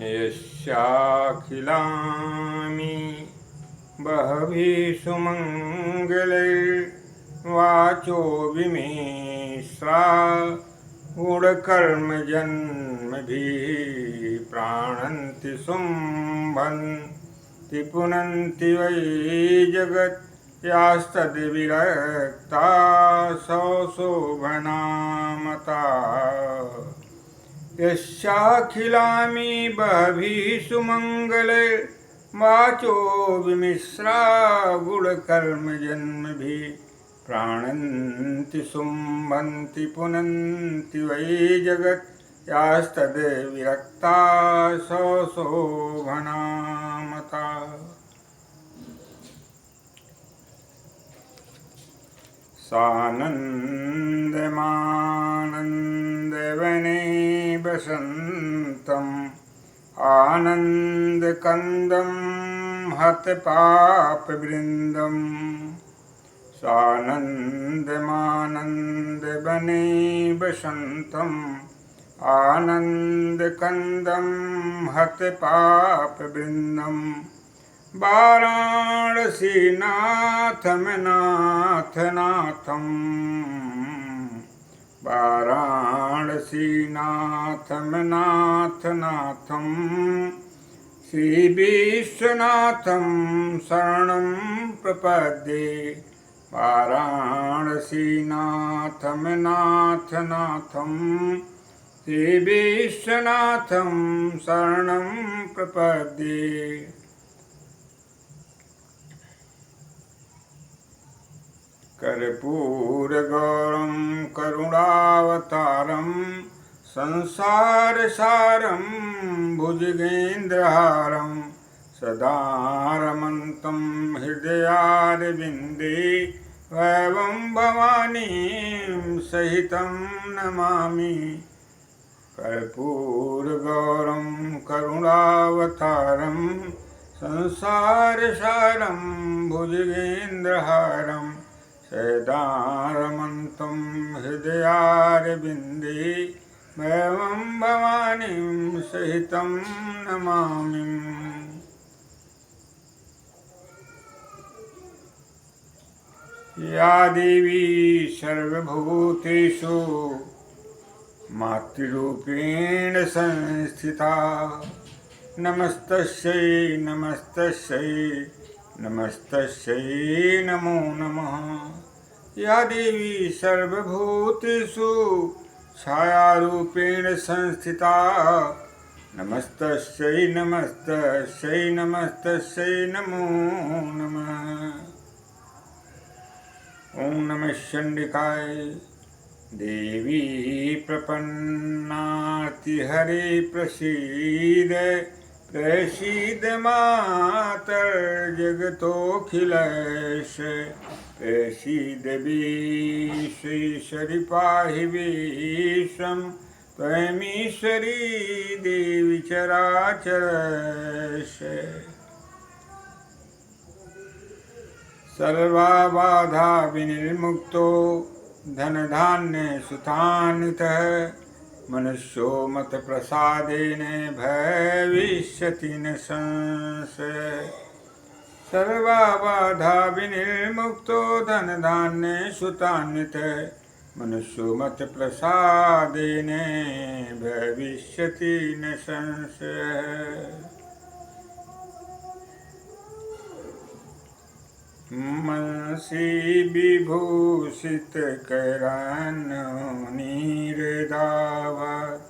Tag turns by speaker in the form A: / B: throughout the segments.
A: यस्याखिलानि बहवी सुमङ्गलैर्वाचो विमिश्रा गुणकर्मजन्मभिः प्राणन्ति शुम्भन्ति पुनन्ति वै जगत् यास्तद्विरक्ता शोभनामता यस्याखिलानि बहवी सुमङ्गलैर्वाचो विमिश्रा गुणकर्मजन्मभिः प्राणन्ति शुम्भन्ति पुनन्ति वै जगत् यास्तद्विरक्ता शोभनामता। सानन्दमानन्दवने वसन्तम् आनन्दकन्दं हतपापवृन्दम् सानन्दमानन्दवने वसन्तम् आनन्दकन्दं हतपापवृन्दम् वाराणसीनाथं नाथनाथं वाराणसीनाथं नाथनाथं श्रीविश्वनाथं शरणं प्रपद्ये वाराणसीनाथं नाथनाथं श्रीविश्वनाथं शरणं प्रपद्ये। कर्पूरगौरं करुणावतारं संसारसारं भुजगेन्द्रहारं सदा रमन्तं हृदयारविन्दे वैभवं भवानीं सहितं नमामि। कर्पूरगौरं करुणावतारं संसारसारं भुजगेन्द्रहारं सदा रमन्तं हृदयारविन्दे वैभवं भवानीं सहितं नमामि। या देवी सर्वभूतेषु मातृरूपेण संस्थिता नमस्तस्यै नमस्तस्यै नमस्तस्यै नमो नमः। या देवी सर्वभूतेषु छायारूपेण संस्थिता नमस्तस्यै नमस्तस्यै नमस्तस्यै नमो नमः। ओम नमः चंडिकाय देवी प्रपन्नातिहरे प्रसीद प्रसीद मातर्जगतोऽखिलेश प्रसीद विश्वेश्वरि पाहि विश्वं त्वमीश्वरी देवी चराचरश। सर्वबाधा विनिर्मुक्तो धनधान्य सुतान्वितः मनुष्यो मत प्रसादेन भविष्यति न संशय। सर्वबाधा विनिर्मुक्तो धनधान्य सुतान्वितः मनुष्यो मत प्रसादेन भविष्यति न संशय। मनसि विभूषित करन्नीरदावत्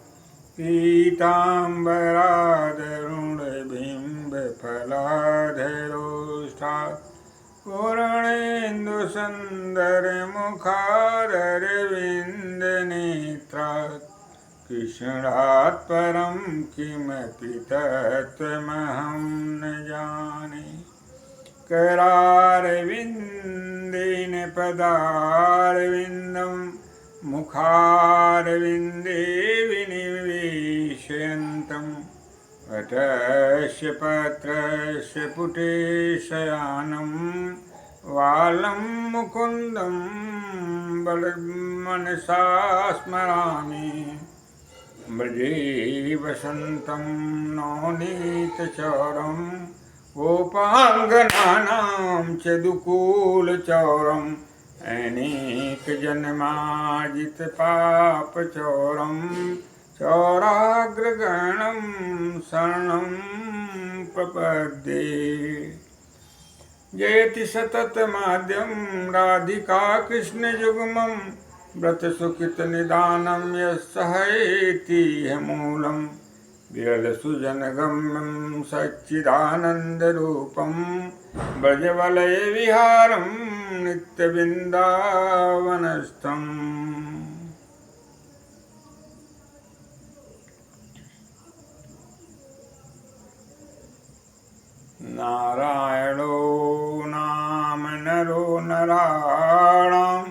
A: पीताम्बरादरुणबिम्बफलाधरोष्ठात् पूर्णेन्दुसुन्दरमुखारविन्दनेत्रात् कृष्णात् परं किमपि तत्त्वमहं न जाने। करारविन्देन पदारविन्दं मुखारविन्दे विनिवेशयन्तं वटस्य पत्रस्य पुटे शयानं वालं मुकुन्दं बलमनसा स्मरामि। ब्रजे वसन्तं नवनीतचौरं गोपाङ्गनानां च दुकूलचौरम् अनेकजन्माजितपापचौरं चौराग्रगणं शरणं प्रपद्ये। जयति सततमाद्यं राधिका कृष्णयुग्मं व्रतसुखितनिदानं यस्सहैति मूलं विरलसुजनगम्यं सच्चिदानन्दरूपं ब्रजवलयविहारं नित्यवृन्दावनस्थम्। नारायणो नाम नरो नराणां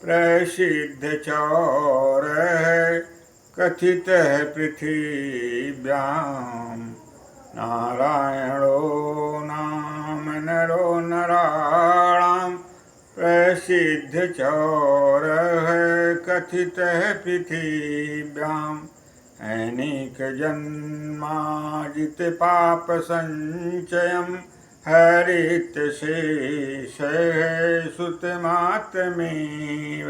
A: प्रसिद्धचौरः कथितः पृथिव्यां। नारायणो नाम नरो नराणां प्रसिद्धचौरः कथितः पृथिव्याम्। अनेकजन्माजितपापसञ्चयं हरितशेषः सुतमात्रमेव।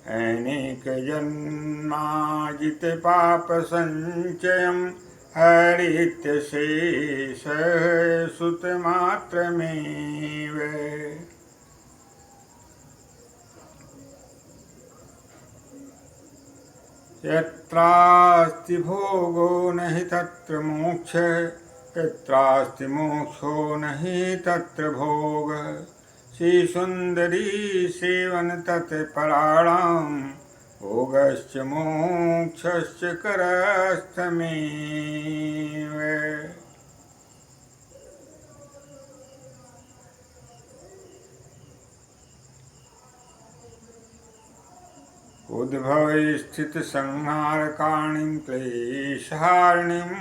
A: अनेकजन्माजितपापसञ्चयं हरितशेषः सुतमात्रमेव। यत्रास्ति भोगो नहि तत्र मोक्षः, यत्रास्ति मोक्षो नहि तत्र भोगः। श्रीसुन्दरी सेवन तत्पराणां भोगश्च मोक्षश्च करस्थमेव। उद्भवस्थितिसंहारकारिणीं क्लेशहारिणीं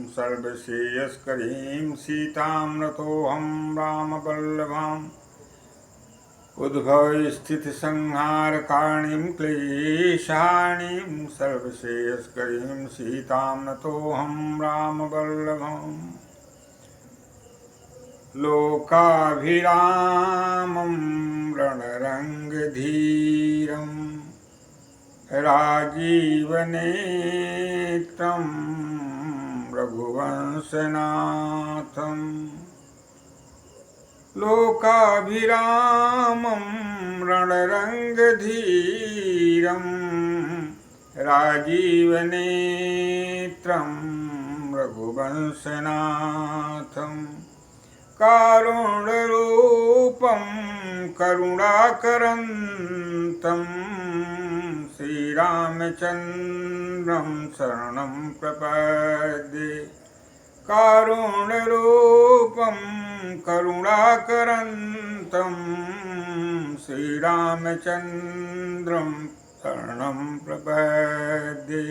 A: सर्वश्रेयस्करीं सीतां नतोऽहं रामवल्लभाम्। उद्भवस्थितिसंहारकारिणीं क्लेशहारिणीं सर्वश्रेयस्करीं सीतां नतोऽहं रामवल्लभाम्। लोकाभिरामं रणरङ्गधीरम् राजीवनेत्रं रघुवंशनाथम्। लोकाभिरामं रणरङ्गधीरं राजीवनेत्रं रघुवंशनाथम्। कारुण्यरूपं करुणाकरन्तं श्रीरामचन्द्रं शरणं प्रपद्ये। कारुण्यरूपं करुणाकरन्तं श्रीरामचन्द्रं शरणं प्रपद्ये।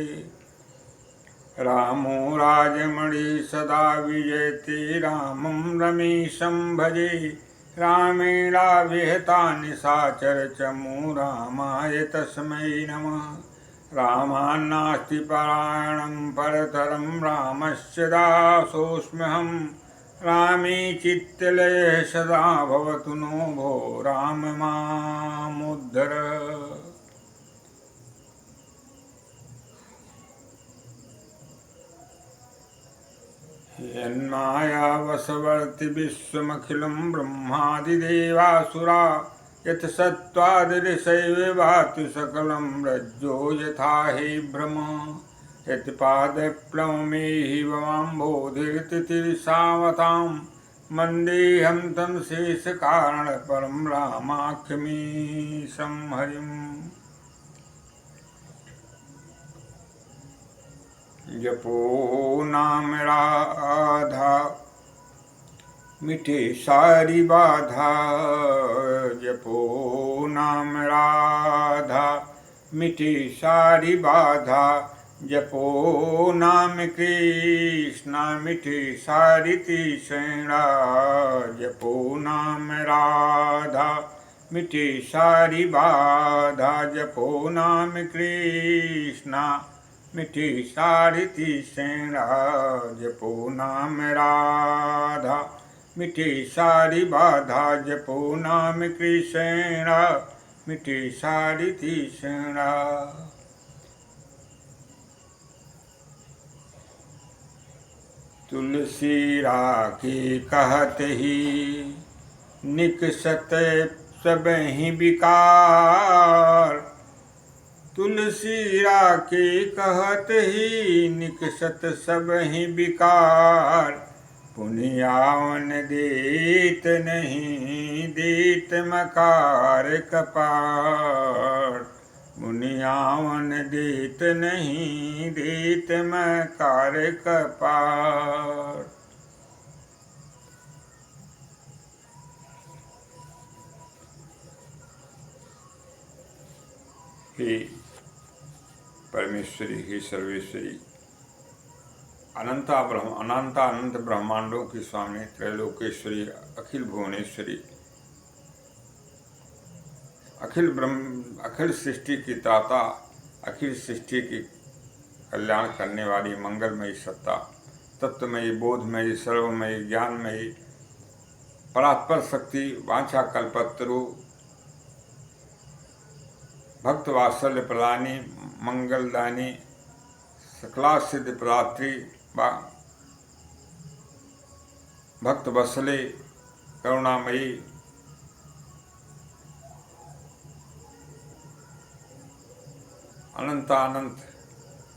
A: रामो राजमणि सदा विजयते रामं रमेशं भजे। रामेणाभिहता निशाचर चमू रामाय तस्मै नमः। रामान्नास्ति परायणं परतरं रामस्य दासोऽस्म्यहं। रामे चित्तलयः सदा भवतु नो भो राम मामुद्धर। यन्मायावशवर्ति विश्वमखिलं ब्रह्मादिदेवासुरा। यत् सत्त्वादिशैव भाति सकलं रज्जो यथा हि भ्रम। यत्पादप्लवमेहि भवाम्भोधिर्तितिर्षावतां। वन्देऽहं तं शेषकारणपरं रामाख्यमीशं हरिम्। जपो नाम राधा मिटे सारी बाधा। जपो नाम राधा मिटे सारी बाधा। जपो नाम कृष्णा मिटे सारी तृष्णा। जपो नाम राधा मिटे सारी बाधा। जपो नाम कृष्णा मिठी साड़ी थी सेना जपो नाम राधा मिठी साड़ी बाधा जपो नाम कृष्ण मिठी साड़ी थी सेना। तुलसी राखी कहत ही निकसत सबहि विकार तुलसी राखी कहत ही निकसत सबहि विकार पुनियावन देत नहीं देत मकार कपार मुनियावन देत नहीं देत मकार कपार। हे परमेश्वरी, हे सर्वेश्वरी, अनंत अनंत ब्रह्मांडों की स्वामी, त्रैलोकेश्वरी, अखिल भुवनेश्वरी, अखिल सृष्टि की त्राता, अखिल सृष्टि की कल्याण करने वाली मंगलमयी सत्ता, तत्वमयी, बोधमयी, सर्वमयी, ज्ञानमयी, परात्पर शक्ति, वांछा कल्पतरु, भक्त वात्सल्य प्रदानी, मंगलदानी, सकला सिद्ध प्रदात्री, भक्त वत्सले, करुणामयी, अनंत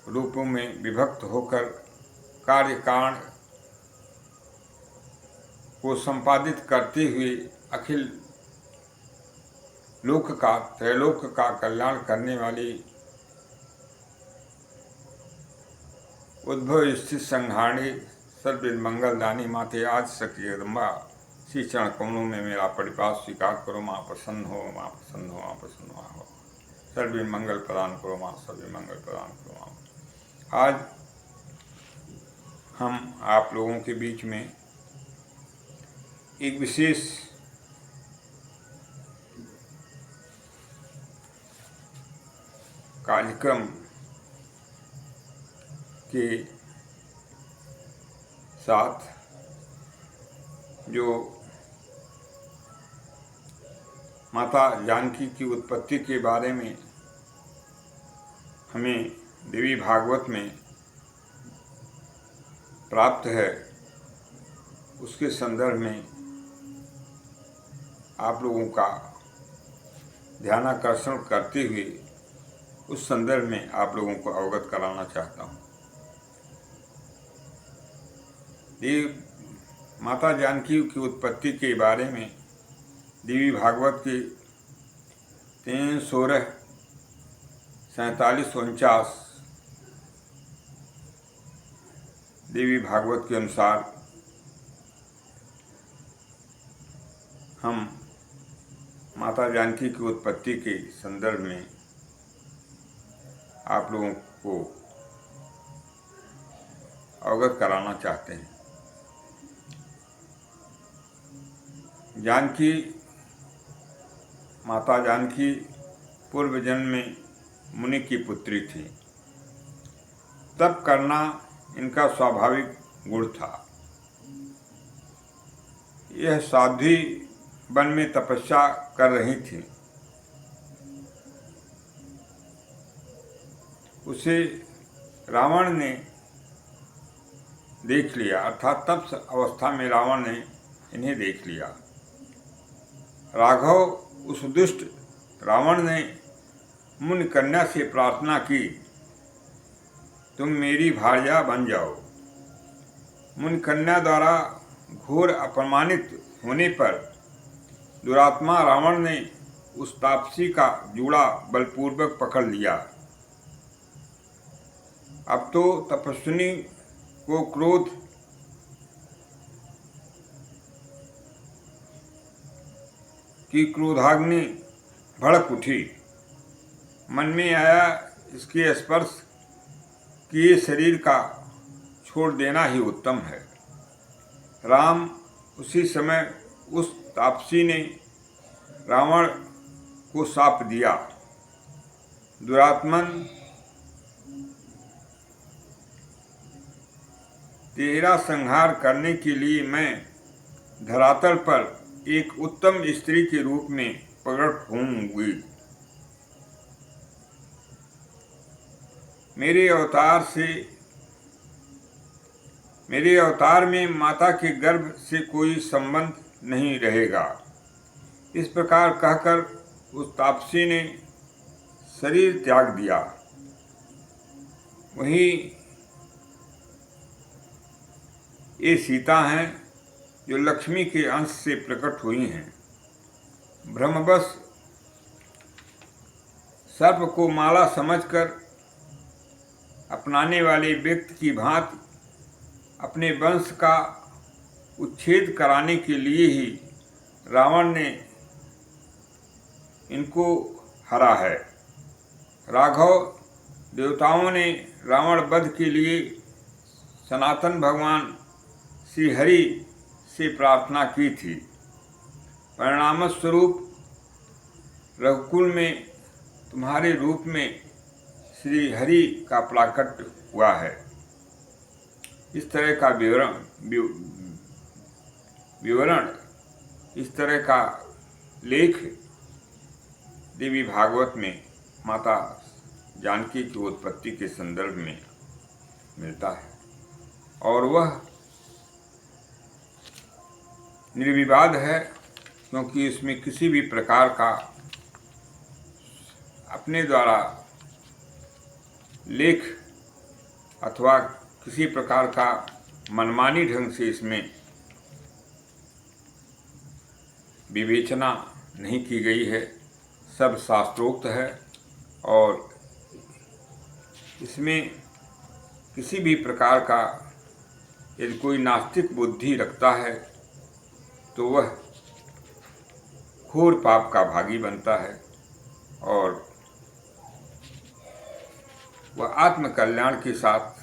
A: रूपों में विभक्त होकर कार्य कारण को संपादित करते हुए अखिल लोक का, त्रैलोक का कल्याण करने वाली उद्भव स्थित संहारणी सर्वविद मंगलदानी माते आज शक्ति जगदम्बा, श्री चरण कमलों में मेरा परिपात स्वीकार करो। माँ प्रसन्न हो, माँ प्रसन्न हो, माँ प्रसन्न हो, सर्वविद मंगल प्रदान करो माँ, सर्वविद मंगल प्रदान करो माँ। आज हम आप लोगों के बीच में एक विशेष कार्यक्रम के साथ जो माता जानकी की उत्पत्ति के बारे में हमें देवी भागवत में प्राप्त है, उसके संदर्भ में आप लोगों का ध्यानाकर्षण करते हुए उस संदर्भ में आप लोगों को अवगत कराना चाहता हूँ। माता जानकी की उत्पत्ति के बारे में देवी भागवत की 316, 47, 49 देवी भागवत के अनुसार हम माता जानकी की उत्पत्ति के संदर्भ में आप लोगों को अवगत कराना चाहते हैं। जानकी, माता जानकी पूर्व जन्म में मुनि की पुत्री थी। तप करना इनका स्वाभाविक गुण था। यह साध्वी वन में तपस्या कर रही थी। उसे रावण ने देख लिया, अर्थात तप अवस्था में रावण ने इन्हें देख लिया। राघव, उस दुष्ट रावण ने मुनि कन्या से प्रार्थना की, तुम मेरी भार्या बन जाओ। मुनि कन्या द्वारा घोर अपमानित होने पर दुरात्मा रावण ने उस तापसी का जूड़ा बलपूर्वक पकड़ लिया। अब तो तपस्विनी को क्रोध की क्रोधाग्नि भड़क उठी। मन में आया, इसके स्पर्श किए शरीर का छोड़ देना ही उत्तम है। राम उसी समय उस तापसी ने रावण को शाप दिया। दुरात्मन तेरा संहार करने के लिए मैं धरातल पर एक उत्तम स्त्री के रूप में प्रकट होंगी। मेरे अवतार में माता के गर्भ से कोई संबंध नहीं रहेगा। इस प्रकार कहकर उस तापसी ने शरीर त्याग दिया। वही ये सीता हैं जो लक्ष्मी के अंश से प्रकट हुई हैं। ब्रह्मवश सर्प को माला समझकर अपनाने वाले व्यक्ति की भांति अपने वंश का उच्छेद कराने के लिए ही रावण ने इनको हरा है। राघव, देवताओं ने रावण वध के लिए सनातन भगवान श्री हरि से प्रार्थना की थी। परिणामस्वरूप रघुकुल में तुम्हारे रूप में श्री हरि का प्राकट्य हुआ है। इस तरह का विवरण इस तरह का लेख देवी भागवत में माता जानकी की उत्पत्ति के संदर्भ में मिलता है और वह निर्विवाद है, क्योंकि इसमें किसी भी प्रकार का अपने द्वारा लेख अथवा किसी प्रकार का मनमानी ढंग से इसमें विवेचना नहीं की गई है। सब शास्त्रोक्त है और इसमें किसी भी प्रकार का यदि कोई नास्तिक बुद्धि रखता है तो वह घोर पाप का भागी बनता है और वह आत्म कल्याण के साथ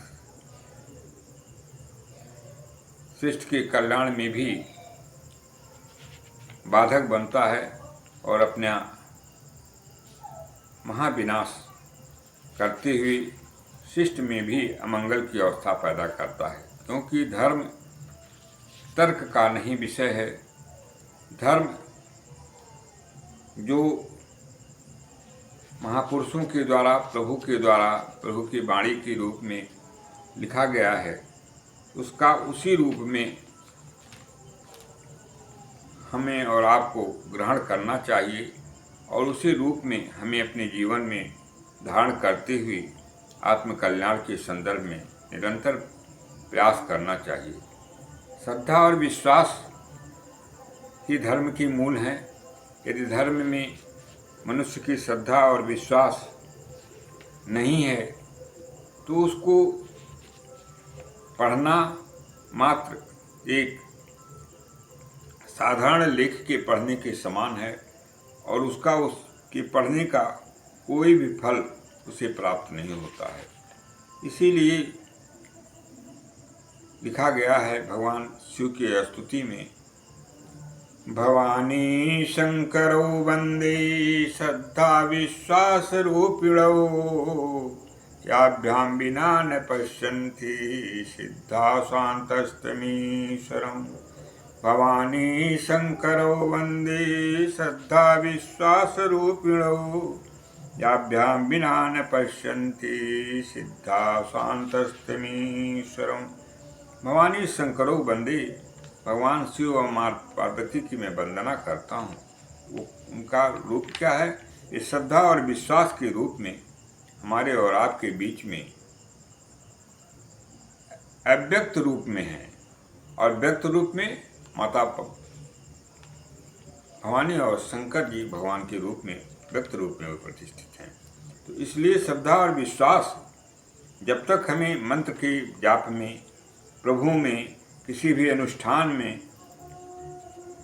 A: सृष्टि के कल्याण में भी बाधक बनता है और अपना महाविनाश करते हुए शिष्ट में भी अमंगल की अवस्था पैदा करता है। क्योंकि धर्म तर्क का नहीं विषय है। धर्म जो महापुरुषों के द्वारा प्रभु की वाणी के रूप में लिखा गया है, उसका उसी रूप में हमें और आपको ग्रहण करना चाहिए और उसी रूप में हमें अपने जीवन में धारण करते हुए आत्मकल्याण के संदर्भ में निरंतर प्रयास करना चाहिए। श्रद्धा और विश्वास ही धर्म की मूल हैं। यदि धर्म में मनुष्य की श्रद्धा और विश्वास नहीं है तो उसको पढ़ना मात्र एक साधारण लेख के पढ़ने के समान है और उसके पढ़ने का कोई भी फल उसे प्राप्त नहीं होता है। इसीलिए लिखा गया है भगवान शिव की स्तुति में, भवानी शंकरौ वंदे श्रद्धा विश्वास रूपिणौ याभ्यां विना न पश्यन्ति सिद्धा शान्तस्तमीश्वरम्। भवानी शंकरौ वंदे श्रद्धा विश्वास रूपिणौ याभ्यां विना न पश्यन्ति सिद्धा शान्तस्तमीश्वरम्। भवानी शंकरौ वंदे, भगवान शिव और माँ पार्वती की मैं वंदना करता हूँ। वो उनका रूप क्या है? ये श्रद्धा और विश्वास के रूप में हमारे और आपके बीच में अव्यक्त रूप में है और व्यक्त रूप में माता भवानी और शंकर जी भगवान के रूप में व्यक्त रूप में वो प्रतिष्ठित हैं। तो इसलिए श्रद्धा और विश्वास जब तक हमें मंत्र के जाप में, प्रभु में, किसी भी अनुष्ठान में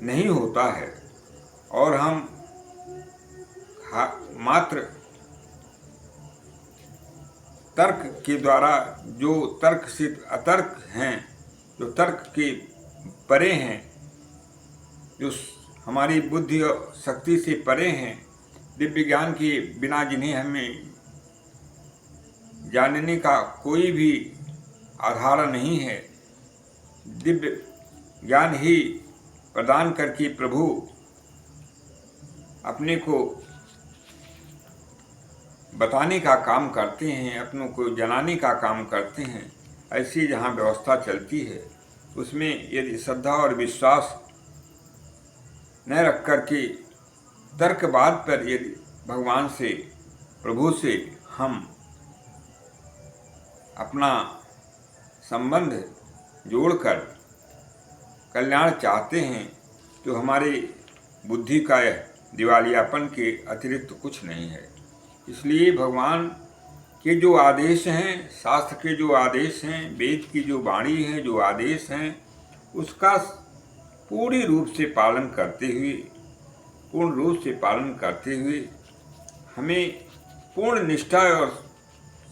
A: नहीं होता है और हम मात्र तर्क के द्वारा, जो तर्क से अतर्क हैं, जो तर्क के परे हैं, जो हमारी बुद्धि और शक्ति से परे हैं, दिव्य ज्ञान के बिना जिन्हें हमें जानने का कोई भी आधार नहीं है, दिव्य ज्ञान ही प्रदान करके प्रभु अपने को बताने का काम करते हैं, अपनों को जनाने का काम करते हैं। ऐसी जहाँ व्यवस्था चलती है उसमें यदि श्रद्धा और विश्वास न रख कर के तर्कवाद पर यदि भगवान से, प्रभु से हम अपना संबंध जोड़कर कल्याण चाहते हैं तो हमारी बुद्धि का दिवालियापन के अतिरिक्त कुछ नहीं है। इसलिए भगवान के जो आदेश हैं, शास्त्र के जो आदेश हैं, वेद की जो वाणी है, जो आदेश हैं, उसका पूरी रूप से पालन करते हुए, पूर्ण रूप से पालन करते हुए हमें पूर्ण निष्ठा और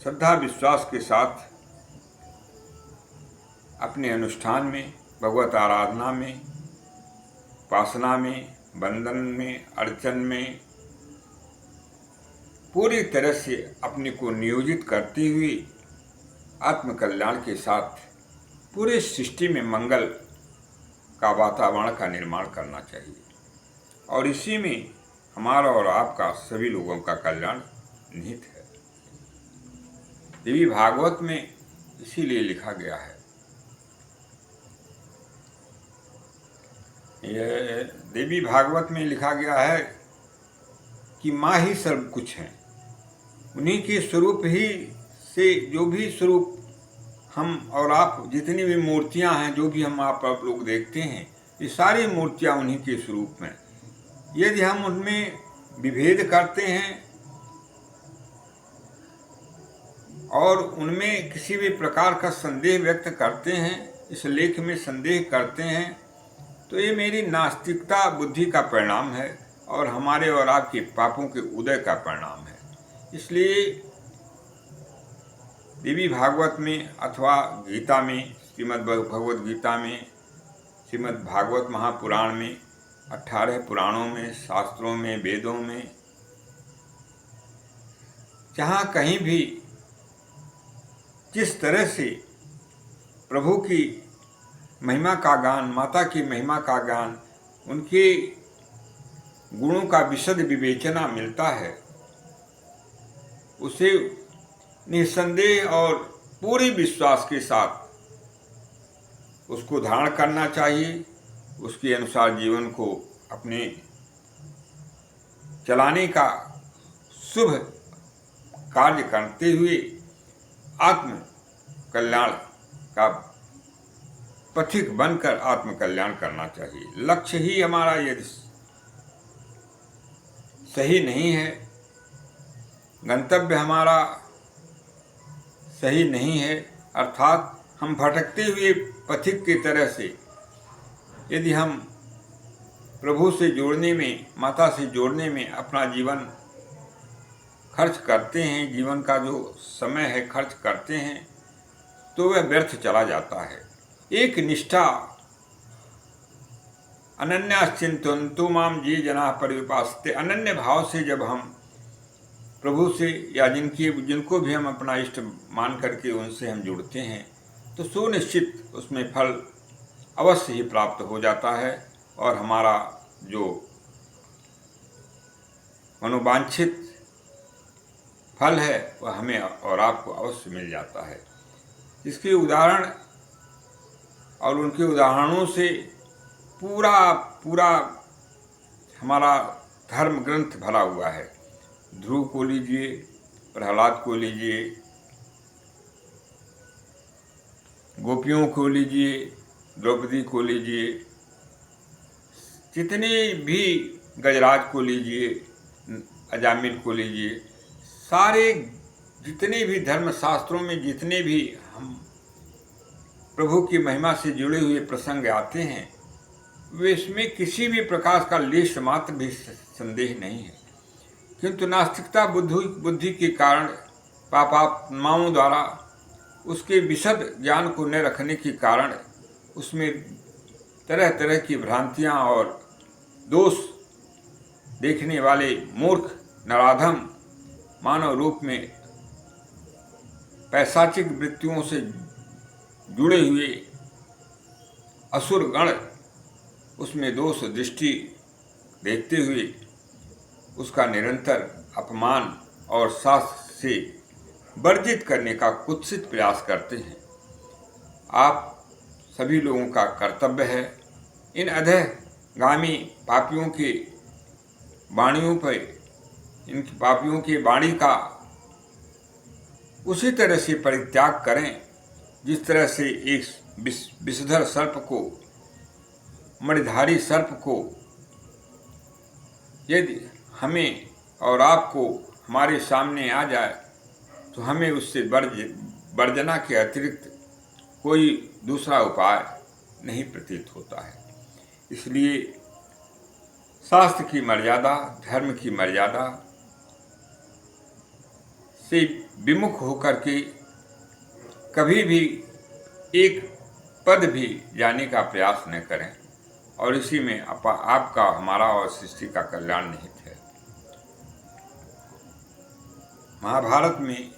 A: श्रद्धा विश्वास के साथ अपने अनुष्ठान में, भगवत आराधना में, उपासना में, बंदन में, अर्चन में पूरी तरह से अपने को नियोजित करते हुए आत्मकल्याण के साथ पूरे सृष्टि में मंगल का वातावरण का निर्माण करना चाहिए। और इसी में हमारा और आपका सभी लोगों का कल्याण निहित है। देवी भागवत में इसीलिए लिखा गया है, यह देवी भागवत में लिखा गया है कि माँ ही सर्व कुछ है। उन्हीं के स्वरूप ही से जो भी स्वरूप हम और आप, जितनी भी मूर्तियां हैं, जो भी हम आप लोग देखते हैं, ये सारी मूर्तियां उन्हीं के स्वरूप में। यदि हम उनमें विभेद करते हैं और उनमें किसी भी प्रकार का संदेह व्यक्त करते हैं, इस लेख में संदेह करते हैं, तो ये मेरी नास्तिकता बुद्धि का परिणाम है और हमारे और आपके पापों के उदय का परिणाम है। इसलिए देवी भागवत में अथवा गीता में, श्रीमद् भगवद गीता में, श्रीमद् भागवत महापुराण में, 18 पुराणों में, शास्त्रों में, वेदों में, जहाँ कहीं भी जिस तरह से प्रभु की महिमा का गान, माता की महिमा का गान, उनके गुणों का विशद विवेचना मिलता है, उसे निसंदेह और पूरे विश्वास के साथ उसको धारण करना चाहिए। उसके अनुसार जीवन को अपने चलाने का शुभ कार्य करते हुए आत्म कल्याण का पथिक बनकर आत्म कल्याण करना चाहिए। लक्ष्य ही हमारा यदि सही नहीं है, गंतव्य हमारा सही नहीं है, अर्थात हम भटकते हुए पथिक की तरह से यदि हम प्रभु से जोड़ने में, माता से जोड़ने में अपना जीवन खर्च करते हैं, जीवन का जो समय है खर्च करते हैं, तो वह व्यर्थ चला जाता है। एक निष्ठा अनन्याश्चिन्तयन्तु माम ये जना पर्युपासते, अनन्य भाव से जब हम प्रभु से या जिनको भी हम अपना इष्ट मान करके उनसे हम जुड़ते हैं, तो सुनिश्चित उसमें फल अवश्य ही प्राप्त हो जाता है और हमारा जो मनोवांछित फल है वह हमें और आपको अवश्य मिल जाता है। इसके उदाहरण और उनके उदाहरणों से पूरा हमारा धर्म ग्रंथ भरा हुआ है। ध्रुव को लीजिए, प्रहलाद को लीजिए, गोपियों को लीजिए, द्रौपदी को लीजिए, जितने भी गजराज को लीजिए, अजामिल को लीजिए, सारे जितने भी धर्मशास्त्रों में जितने भी हम प्रभु की महिमा से जुड़े हुए प्रसंग आते हैं, वे इसमें किसी भी प्रकार का लेश मात्र भी संदेह नहीं है। किंतु नास्तिकता बुद्धि के कारण, पापात्माओं द्वारा उसके विशद ज्ञान को न रखने के कारण उसमें तरह तरह की भ्रांतियां और दोष देखने वाले मूर्ख नराधम मानव रूप में पैशाचिक वृत्तियों से जुड़े हुए असुर गण उसमें दोष दृष्टि देखते हुए उसका निरंतर अपमान और शास्त्र से वर्जित करने का कुत्सित प्रयास करते हैं। आप सभी लोगों का कर्तव्य है इन अधगामी पापियों के वाणियों पर, इन पापियों की वाणी का उसी तरह से परित्याग करें जिस तरह से एक विषधर सर्प को, मणिधारी सर्प को, यदि हमें और आपको हमारे सामने आ जाए तो हमें उससे वर्जना के अतिरिक्त कोई दूसरा उपाय नहीं प्रतीत होता है। इसलिए शास्त्र की मर्यादा, धर्म की मर्यादा से विमुख होकर के कभी भी एक पद भी जाने का प्रयास न करें, और इसी में आपका, हमारा और सृष्टि का कल्याण निहित है। महाभारत में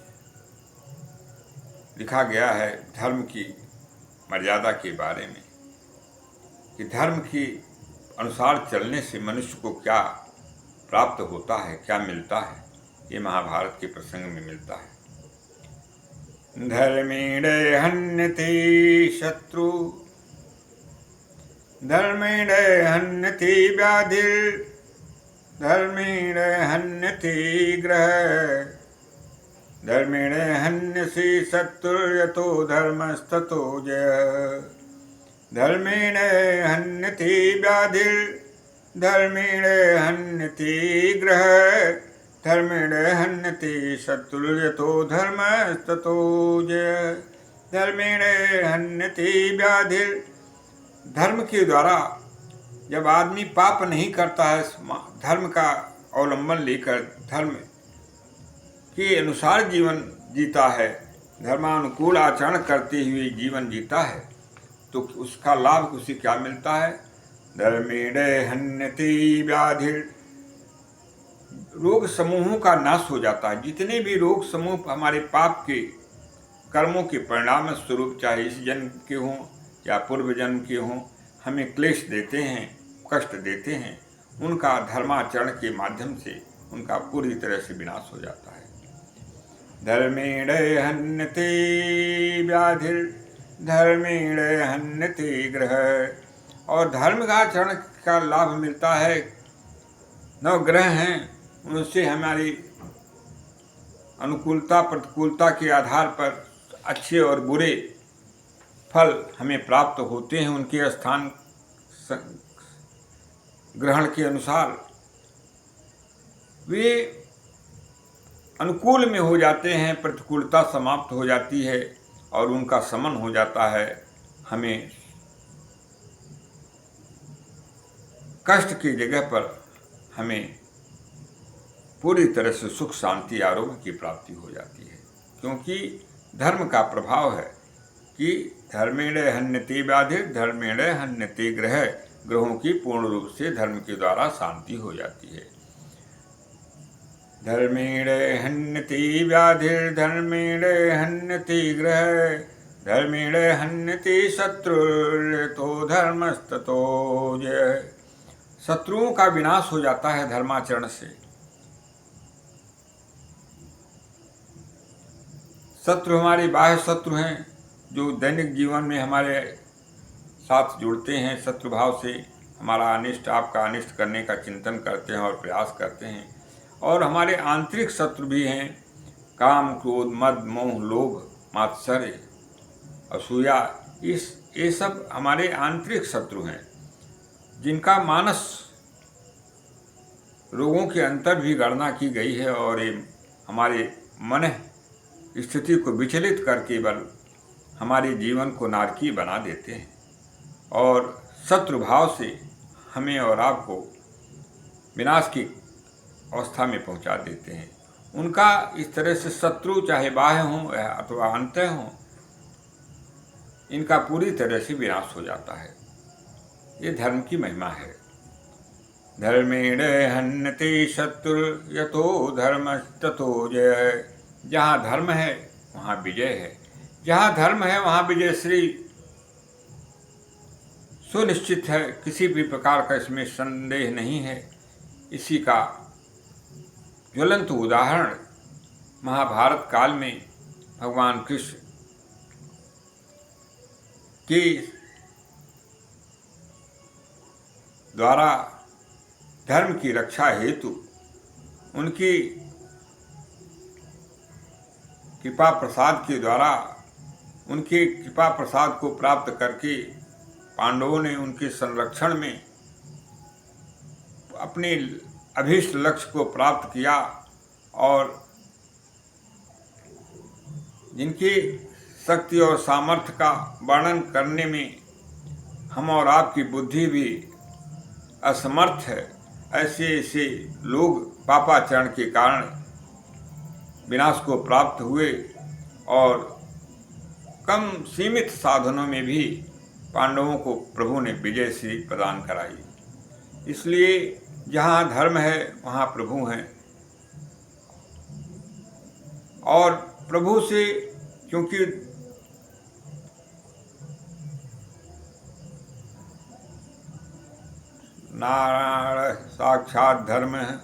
A: लिखा गया है धर्म की मर्यादा के बारे में कि धर्म के अनुसार चलने से मनुष्य को क्या प्राप्त होता है, क्या मिलता है। ये महाभारत के प्रसंग में मिलता है। धर्मेण हन्यते शत्रु, धर्मेण हन्यते व्याधिर्, धर्मेण हन्यते ग्रह, धर्मेण हन्यसे शत्रुर्यतो धर्मस्ततो जयः, धर्मेण हन्यते व्याधिर्, धर्मेण हन्यते ग्रह, धर्मेण हन्यते शत्रुर्यतो धर्मस्ततो जयः, धर्मेण हन्यते व्याधिर्। धर्म के द्वारा जब आदमी पाप नहीं करता है, धर्म का अवलंबन लेकर धर्म के अनुसार जीवन जीता है, धर्मानुकूल आचरण करते हुए जीवन जीता है, तो उसका लाभ उसे क्या मिलता है? धर्मेण हन्यते व्याधिर्। रोग समूहों का नाश हो जाता है। जितने भी रोग समूह हमारे पाप के कर्मों के परिणाम स्वरूप, चाहे इस जन्म के हों या पूर्व जन्म के हों, हमें क्लेश देते हैं, कष्ट देते हैं, उनका धर्माचरण के माध्यम से उनका पूरी तरह से विनाश हो जाता है। धर्मेण हन्यते व्याधिर्, धर्मेण हन्यते ग्रह। और धर्म का आचरण का लाभ मिलता है। 9 ग्रह हैं, उनसे हमारी अनुकूलता प्रतिकूलता के आधार पर अच्छे और बुरे फल हमें प्राप्त होते हैं। उनके स्थान ग्रहण के अनुसार वे अनुकूल में हो जाते हैं, प्रतिकूलता समाप्त हो जाती है और उनका शमन हो जाता है। हमें कष्ट की जगह पर हमें पूरी तरह से सुख शांति आरोग्य की प्राप्ति हो जाती है, क्योंकि धर्म का प्रभाव है कि धर्मेण हन्यते व्याधिर्, धर्मेण हन्यते ग्रह। ग्रहों की पूर्ण रूप से धर्म के द्वारा शांति हो जाती है। धर्मेण हन्यते व्याधिर्, धर्मेण हन्यते ग्रह, धर्मेण हन्यते शत्रुर्यतो धर्मस्ततो जयः। शत्रुओं का विनाश हो जाता है धर्माचरण से। शत्रु हमारे बाह्य शत्रु हैं, जो दैनिक जीवन में हमारे साथ जुड़ते हैं, शत्रु भाव से हमारा अनिष्ट, आपका अनिष्ट करने का चिंतन करते हैं और प्रयास करते हैं। और हमारे आंतरिक शत्रु भी हैं, काम, क्रोध, मद, मोह, लोभ, मात्सर्य, असूया। ये सब हमारे आंतरिक शत्रु हैं, जिनका मानस रोगों के अंतर भी गणना की गई है। और ये हमारे मन स्थिति को विचलित करके बल हमारे जीवन को नारकीय बना देते हैं और शत्रु भाव से हमें और आपको विनाश की अवस्था में पहुंचा देते हैं। उनका इस तरह से शत्रु चाहे बाह्य हों अथवा अंतः हों, इनका पूरी तरह से विनाश हो जाता है। ये धर्म की महिमा है। धर्मेण हन्यते शत्रुर्यतो धर्मस्ततो जयः। जहाँ धर्म है वहाँ विजय है, जहाँ धर्म है वहाँ विजय श्री। सुनिश्चित है, किसी भी प्रकार का इसमें संदेह नहीं है। इसी का ज्वलंत उदाहरण महाभारत काल में भगवान कृष्ण के द्वारा धर्म की रक्षा हेतु उनकी कृपा प्रसाद के द्वारा, उनके कृपा प्रसाद को प्राप्त करके पांडवों ने उनके संरक्षण में अपने अभीष्ट लक्ष्य को प्राप्त किया और जिनकी शक्ति और सामर्थ्य का वर्णन करने में हम और आपकी बुद्धि भी असमर्थ है, ऐसे ऐसे लोग पापाचरण के कारण विनाश को प्राप्त हुए और कम सीमित साधनों में भी पांडवों को प्रभु ने विजय श्री प्रदान कराई। इसलिए जहाँ धर्म है वहाँ प्रभु हैं और प्रभु से, क्योंकि नारायण साक्षात धर्म है,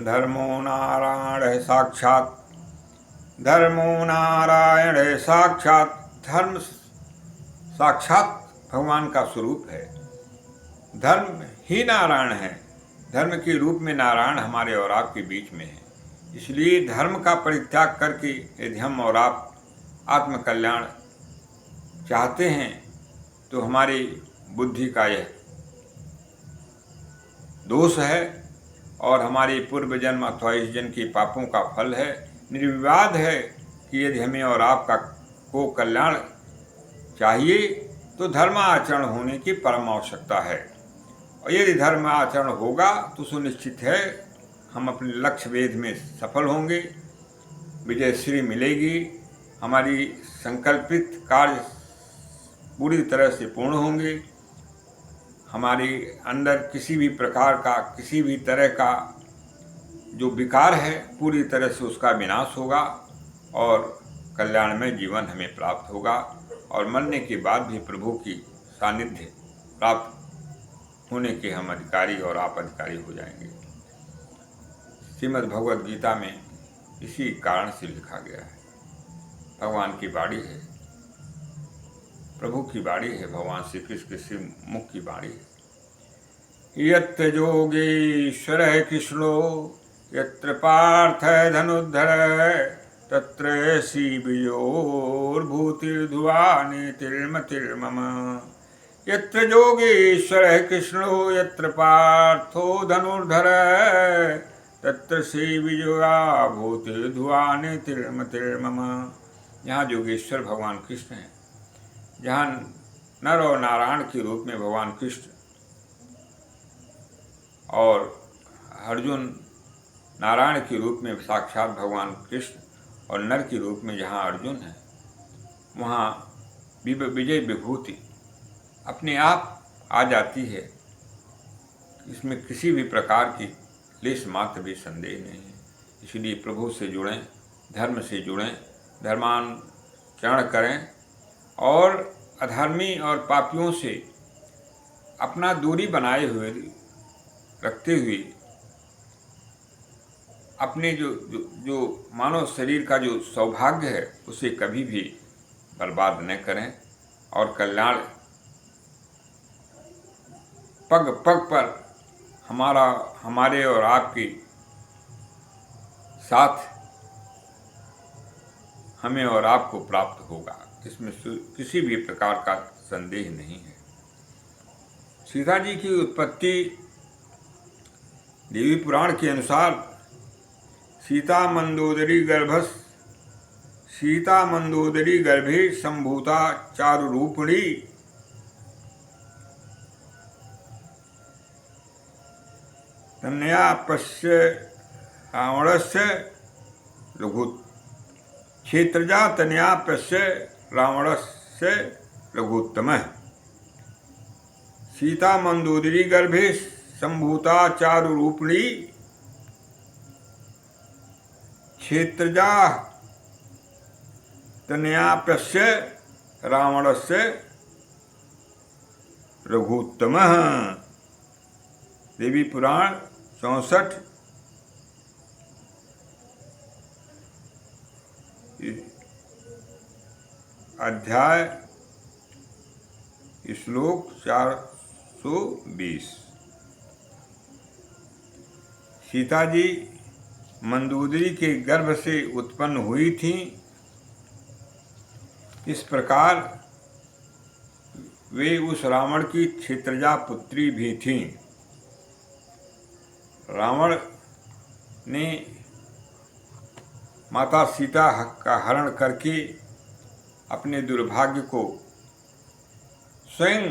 A: धर्मो नारायण साक्षात, धर्मो नारायण साक्षात। धर्म साक्षात भगवान का स्वरूप है, धर्म ही नारायण है। धर्म के रूप में नारायण हमारे और आपके बीच में है। इसलिए धर्म का परित्याग करके यदि हम और आप आत्मकल्याण चाहते हैं तो हमारी बुद्धि का यह दोष है और हमारे पूर्व जन्म अथवा इस जन्म के पापों का फल है। निर्विवाद है कि यदि हमें और आपका को कल्याण चाहिए तो धर्माचरण होने की परम आवश्यकता है। और यदि धर्म आचरण होगा तो सुनिश्चित है हम अपने लक्ष्य वेध में सफल होंगे, विजय श्री मिलेगी, हमारी संकल्पित कार्य पूरी तरह से पूर्ण होंगे, हमारे अंदर किसी भी प्रकार का, किसी भी तरह का जो विकार है पूरी तरह से उसका विनाश होगा और कल्याणमय जीवन हमें प्राप्त होगा और मरने के बाद भी प्रभु की सानिध्य प्राप्त होने के हम अधिकारी और आप अधिकारी हो जाएंगे। श्रीमद् भगवद गीता में इसी कारण से लिखा गया है। भगवान की वाणी है, प्रभु की वाणी है, भगवान श्री कृष्ण के श्री मुख की वाणी है। यत्र योगेश्वर कृष्णो यत्र पार्थ धनुर्धर तत्र शिवयोर्भूतिर्ध्रुवानितिर्मतिर्मम। यत्र योगेश्वर कृष्णो यत्र पार्थो धनुर्धर तत्र शिवयोर्भूतिर्ध्रुवानितिर्मतिर्मम। यहाँ योगेश्वर भगवान कृष्ण हैं, जहाँ नर और नारायण के रूप में भगवान कृष्ण और अर्जुन नारायण के रूप में साक्षात भगवान कृष्ण और नर के रूप में जहाँ अर्जुन है, वहाँ विजय विभूति अपने आप आ जाती है। इसमें किसी भी प्रकार की लेश मात्र भी संदेह नहीं है। इसलिए प्रभु से जुड़ें, धर्म से जुड़ें, धर्माचरण करें और अधर्मी और पापियों से अपना दूरी बनाए हुए रखते हुए अपने जो मानव शरीर का जो सौभाग्य है उसे कभी भी बर्बाद न करें और कल्याण पग पग पर हमारे और आपके साथ हमें और आपको प्राप्त होगा, इसमें किसी भी प्रकार का संदेह नहीं है। सीता जी की उत्पत्ति देवी पुराण के अनुसार सीता मंदोदरी गर्भे संभूता चारुरूपिणी तनया पश्य रावणस्य लघु क्षेत्रजा तनया पश्य रावणस्य लघुत्तमः। सीता मंदोदरी गर्भे संभूता चारुरूपिणी क्षेत्रजा तनया पश्य रावणस्य रघुत्तमः। देवी पुराण 64 अध्याय श्लोक 420। सीता जी मंदोदरी के गर्भ से उत्पन्न हुई थी। इस प्रकार वे उस रावण की क्षेत्रजा पुत्री भी थीं। रावण ने माता सीता का हरण करके अपने दुर्भाग्य को स्वयं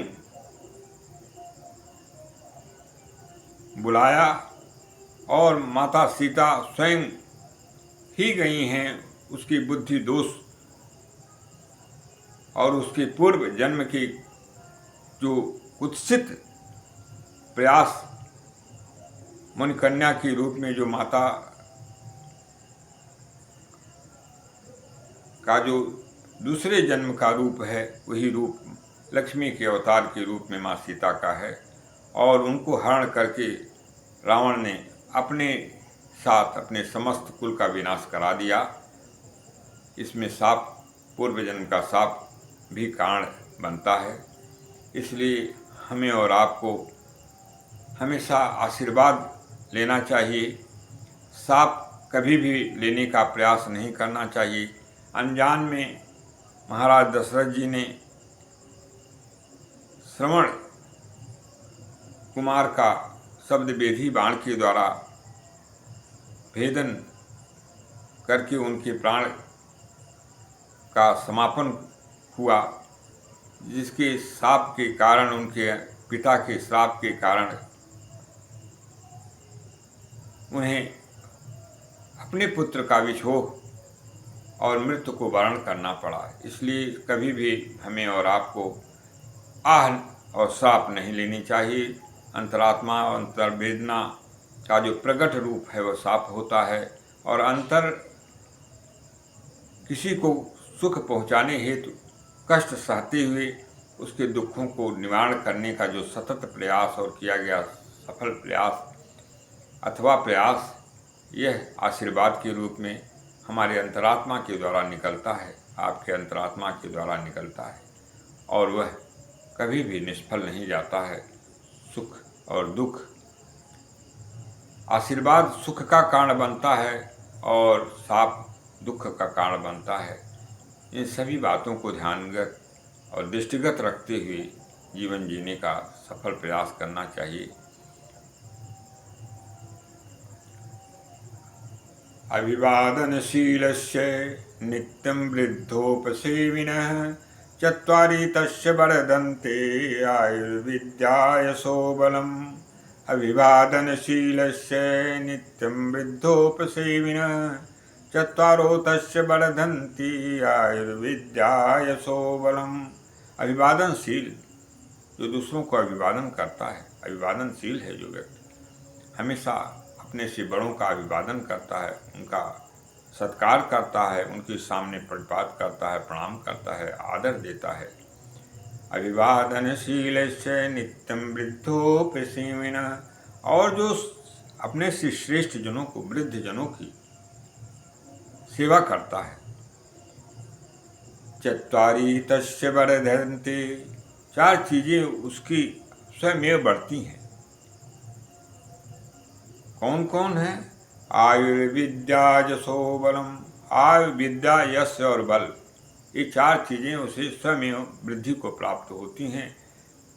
A: बुलाया और माता सीता स्वयं ही गई हैं उसकी बुद्धि दोष और उसके पूर्व जन्म के जो कुत्सित प्रयास मुनिकन्या के रूप में जो माता का जो दूसरे जन्म का रूप है, वही रूप लक्ष्मी के अवतार के रूप में माँ सीता का है। और उनको हरण करके रावण ने अपने साथ अपने समस्त कुल का विनाश करा दिया। इसमें साप, पूर्व जन्म का साप भी कारण बनता है। इसलिए हमें और आपको हमेशा आशीर्वाद लेना चाहिए। साप कभी भी लेने का प्रयास नहीं करना चाहिए। अनजान में महाराज दशरथ जी ने श्रवण कुमार का शब्द वेदी बाण के द्वारा भेदन करके उनके प्राण का समापन हुआ, जिसके श्राप के कारण, उनके पिता के श्राप के कारण उन्हें अपने पुत्र का विछोह और मृत्यु को वर्ण करना पड़ा। इसलिए कभी भी हमें और आपको आह और श्राप नहीं लेनी चाहिए। अंतरात्मा और अंतर्वेदना का जो प्रकट रूप है वह श्राप होता है, और अंतर किसी को सुख पहुँचाने हेतु कष्ट सहते हुए उसके दुखों को निवारण करने का जो सतत प्रयास और किया गया सफल प्रयास अथवा प्रयास, यह आशीर्वाद के रूप में हमारे अंतरात्मा के द्वारा निकलता है, आपके अंतरात्मा के द्वारा निकलता है, और वह कभी भी निष्फल नहीं जाता है। सुख और दुख, आशीर्वाद सुख का कारण बनता है और शाप दुख का कारण बनता है। इन सभी बातों को ध्यानगत और दृष्टिगत रखते हुए जीवन जीने का सफल प्रयास करना चाहिए। अभिवादनशीलस्य नित्यं वृद्धोपसेविनः चत्वारि तस्य वर्धन्ते आयुर्विद्यायशो बलम्। अभिवादनशीलस्य नित्यं वृद्धोपसेविनः चत्वारो तस्य वर्धन्ति आयुर्विद्यायशो बलम्। अभिवादनशील, जो दूसरों को अभिवादन करता है, अभिवादनशील है जो व्यक्ति, हमेशा अपने से बड़ों का अभिवादन करता है, उनका सत्कार करता है, उनके सामने प्रणिपात करता है, प्रणाम करता है, आदर देता है। अभिवादनशीलस्य नित्यं वृद्धोपसेविनः, और जो अपने से श्रेष्ठ जनों को, वृद्ध जनों की सेवा करता है। चत्वारि तस्य वर्धन्ते, चार चीजें उसकी स्वयं बढ़ती हैं। कौन कौन है? आयुर्विद्या यशो बलम, आयु, विद्या, यश और बल, ये चार चीजें उसे स्वयं वृद्धि को प्राप्त होती हैं।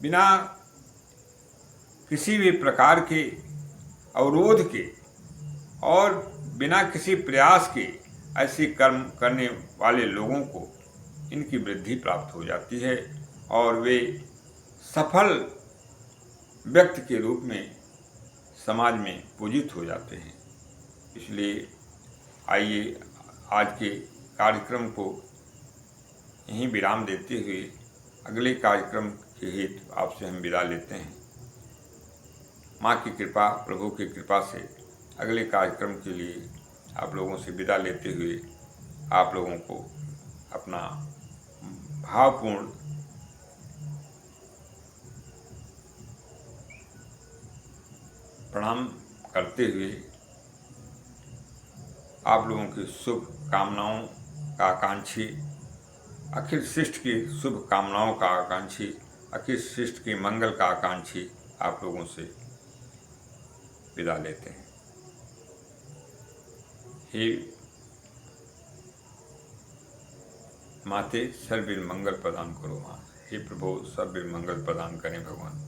A: बिना किसी भी प्रकार के अवरोध के और बिना किसी प्रयास के ऐसे कर्म करने वाले लोगों को इनकी वृद्धि प्राप्त हो जाती है और वे सफल व्यक्ति के रूप में समाज में पूजित हो जाते हैं। इसलिए आइए आज के कार्यक्रम को यहीं विराम देते हुए अगले कार्यक्रम के हेतु आपसे हम विदा लेते हैं। माँ की कृपा, प्रभु की कृपा से अगले कार्यक्रम के लिए आप लोगों से विदा लेते हुए आप लोगों को अपना भावपूर्ण प्रणाम करते हुए आप लोगों की शुभ कामनाओं का आकांक्षी, अखिल सृष्टि की शुभ कामनाओं का आकांक्षी, अखिल सृष्टि की मंगल का आकांक्षी आप लोगों से विदा लेते हैं। हे माते सर्ववीर मंगल प्रदान करो माँ। हे प्रभु सर्ववीर मंगल प्रदान करें भगवान।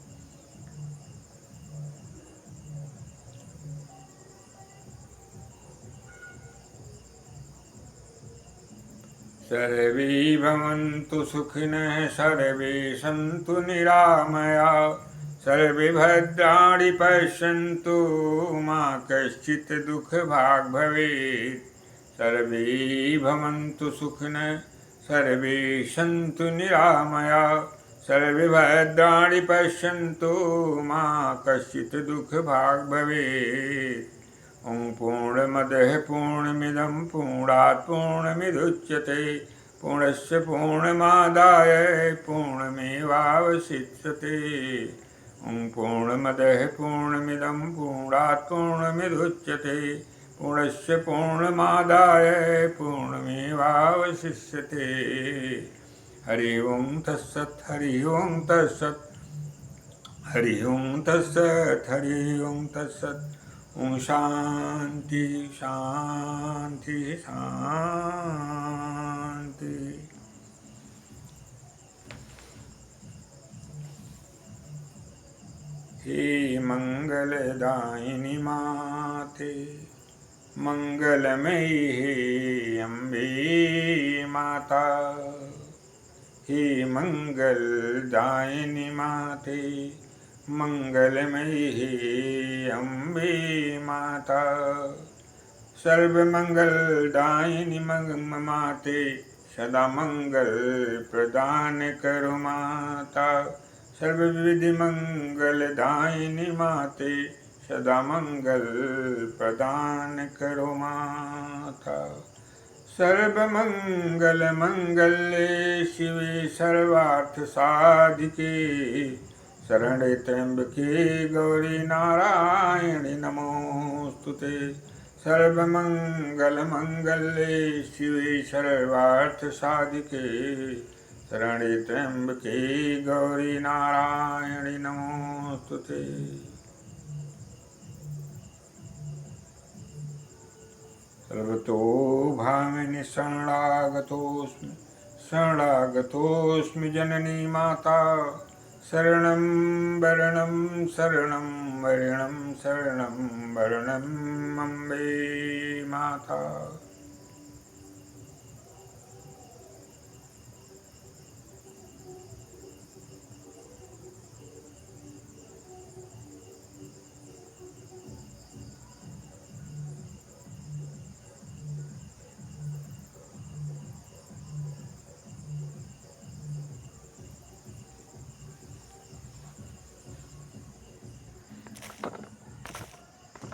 A: सर्वे भवन्तु सुखिनः सर्वे सन्तु निरामया सर्वे भद्राणि पश्यन्तु मा कश्चित् दुःखभाग् भवेत्। सर्वे भवन्तु सुखिनः सर्वे सन्तु निरामया सर्वे भद्राणि पश्यन्तु मा कश्चित् दुःखभाग् भवेत्। ॐ पूर्णमदः पूर्णमिदं पूर्णात् पूर्णमिदुच्यते पूर्णस्य पूर्णमादाय पूर्णमेवावशिष्यते। ॐ पूर्णमदः पूर्णमिदं पूर्णात् पूर्णमिदुच्यते पूर्णस्य पूर्णमादाय पूर्णमेवावशिष्यते। हरि ओं तत्सत् हरि ओं तत्सत् हरि ओं तत्सत् हरि ओं तत्सत्। ओम शांति शांति शांति। हे मंगलदायिनी माते मंगलमयी हे अम्बे माता। हे मंगलदायिनी माते मंगलमयी हे अम्बे माता। सर्वमंगलदायिनी माते सदा मंगल प्रदान करो माता। सर्वविधि मंगलदायिनी माते सदा मंगल प्रदान करो माता। सर्वमंगल मंगल्ये शिवे सर्वार्थ साधिके शरणे त्र्यंबके गौरी नारायणि नमोस्तुते। सर्वमंगल मंगल्ये शिवे सर्वार्थ साधिके शरणे त्र्यंबके गौरी नारायणि नमोस्तुते। सर्वतो भामिनि शरणागतोऽस्मि जननी माता। शरणं वरणं शरणं वरणं शरणं वरणं अम्बे माता।